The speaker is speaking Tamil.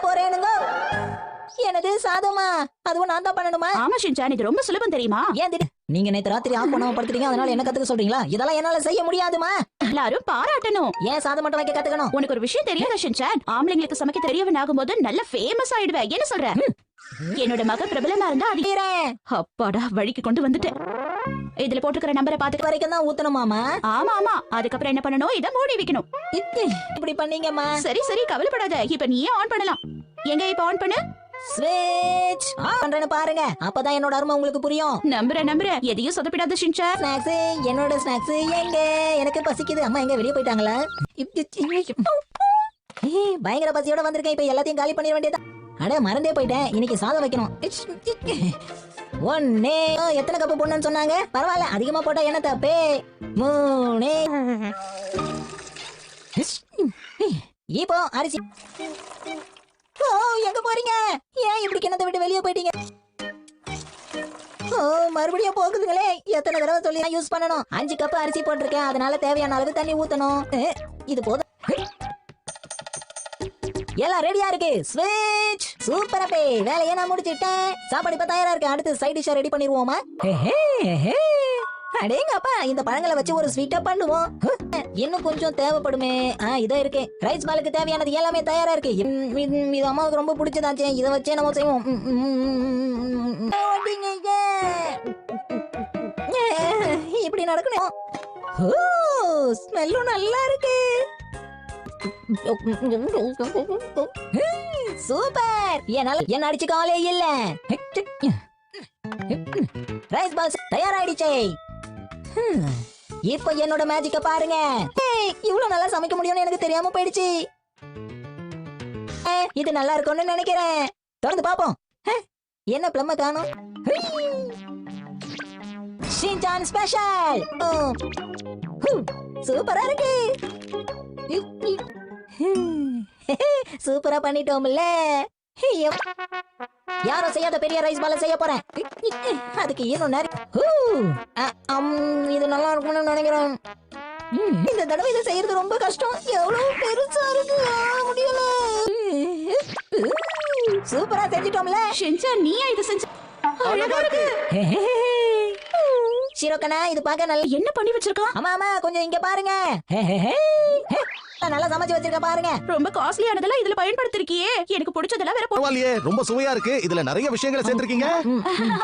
போறேனுங்க. எனது சாதமா அதுவும் நான் தான் பண்ணணுமா? ஆமா ஷின்சான், இது ரொம்ப சுலபம் தெரியுமா? ஏன் நீங்க நேத்து ராத்திரி ஆஃப் பண்ணாம படுத்துட்டீங்க, அதனால என்ன கத்துக்க சொல்றீங்களா? இதெல்லாம் என்னால செய்ய முடியாதுமா. எல்லாரும் பாராட்டணும். ஏன் சாதம் மட்டும் வைக்க கத்துக்கணும்? உனக்கு ஒரு விஷயம் தெரியாதா ஷின்சான்? ஆம்பளைங்களுக்கு சமைக்க தெரியவன் ஆகும்போது நல்ல ஃபேமஸ் ஆயிடுவேன். என்ன சொல்ற? என்னோட மக பிரபலமா இருந்தா அது அப்பாடா வழிக்கு கொண்டு வந்துட்டேன். இதுல போட்டுக்கிற நம்பரை பாத்துக்க வரைக்கும் தான் ஊத்தணுமாமா? ஆமா ஆமா, அதுக்கப்புறம் என்ன பண்ணணும்? இத மூடி வைக்கணும். இப்படி பண்ணீங்கம்மா. சரி சரி, கவலைப்படாத. இப்ப நீயே ஆன் பண்ணலாம். எங்க இப்ப ஆன் பண்ணு. ஸ்விட்ச் ஆன் பண்றேன்னு பாருங்க, அப்பதான் என்னோட அருமை உங்களுக்கு புரியும். நம்புறேன். எதையும் சொதப்பிடாத ஷின்சான். ஸ்நாக்ஸ், என்னோட ஸ்நாக்ஸ் எங்க? எனக்கு பசிக்குது. அம்மா எங்க வெளியே போயிட்டாங்களா? பயங்கர பசியோட வந்திருக்கேன். இப்ப எல்லாத்தையும் காலி பண்ணிட வேண்டியதா? அட மறந்தே போயிட்டேன், இன்னைக்கு சாதம் வைக்கணும். ஒன்னே எத்தனை கப்பு போடணும்னு சொன்னாங்க? பரவாயில்ல, அதிகமா போட்டா என்ன தப்பு? 3. இப்போ அரிசி. ஓ, எங்க போறீங்க? ஏன் இப்படி கிணத்தை விட்டு வெளியே போயிட்டீங்க? ஓ, மறுபடியும் போகுதுங்களே. எத்தனை தடவை சொல்லி யூஸ் பண்ணணும்? 5 கப் அரிசி போட்டிருக்கேன், அதனால தேவையான அளவு தண்ணி ஊத்தணும். இது போதும். எல்லாம் ரெடியா இருக்கு. ஸ்விட்ச். சூப்பர் அப்பே, வேலையை நான் முடிச்சிட்டேன். சாப்பாடு இப்ப தயாரா இருக்கு. அடுத்து சைட் டிஷ்ஷா ரெடி பண்ணிடுவோமா? அடேங்கப்பா, இந்த பழங்களை வச்சு ஒரு ஸ்வீட்டா பண்ணுவோம். இன்னும் கொஞ்சம் தேவைப்படுமே. இதோ இருக்கு. ரைஸ் பாலுக்கு தேவையானது எல்லாமே தயாரா இருக்கு. இது அம்மாவுக்கு ரொம்ப பிடிச்சதாச்சே, இதை வச்சே நம்ம செய்வோம். இப்படி நடக்கணும். ஸ்மெல்லும் நல்லா இருக்கு. சூப்பர். என்ன அடிச்சு காலே இல்ல. ரைஸ் பால்ஸ் தயாராயிடுச்சே. இப்ப என்னோட மேஜிக்க பாருங்க. இவ்வளவு நல்லா சமைக்க முடியும்னு எனக்கு தெரியாம போயிடுச்சு. இது நல்லா இருக்கும்னு நினைக்கிறேன். தொடர்ந்து பாப்போம். என்ன பிளம்ம காணோம்? Shinchan special. சூப்பரா இருக்கு. சூப்பரா பண்ணிட்டோம்ல. யாரும் செய்யாத பெரிய ரைஸ் பால செய்ய போறேன். அதுக்கு இன்னும் இது நல்லா இருக்கும்னு நினைக்கிறேன். இந்த தடவை இதை செய்யறது ரொம்ப கஷ்டம். எவ்வளவு பெருசா இருக்கு, முடியல. சூப்பரா செஞ்சிட்டோம்ல. ஷின்சான், நீயா இது செஞ்ச? அழகா இருக்கு. ஷிரோகனா, இது பார்க்க நல்லா என்ன பண்ணி வச்சிருக்கான்? ஆமா, கொஞ்சம் இங்க பாருங்க. நல்லா சமைச்சு வச்சிருக்க பாருங்க. ரொம்ப காஸ்ட்லியானதெல்லாம் இதுல பயன்படுத்திருக்கியே. எனக்கு பிடிச்சதெல்லாம் வேற பரவாயில்லையே, ரொம்ப சுவையா இருக்கு. இதுல நிறைய விஷயங்களை சேர்த்திருக்கீங்க.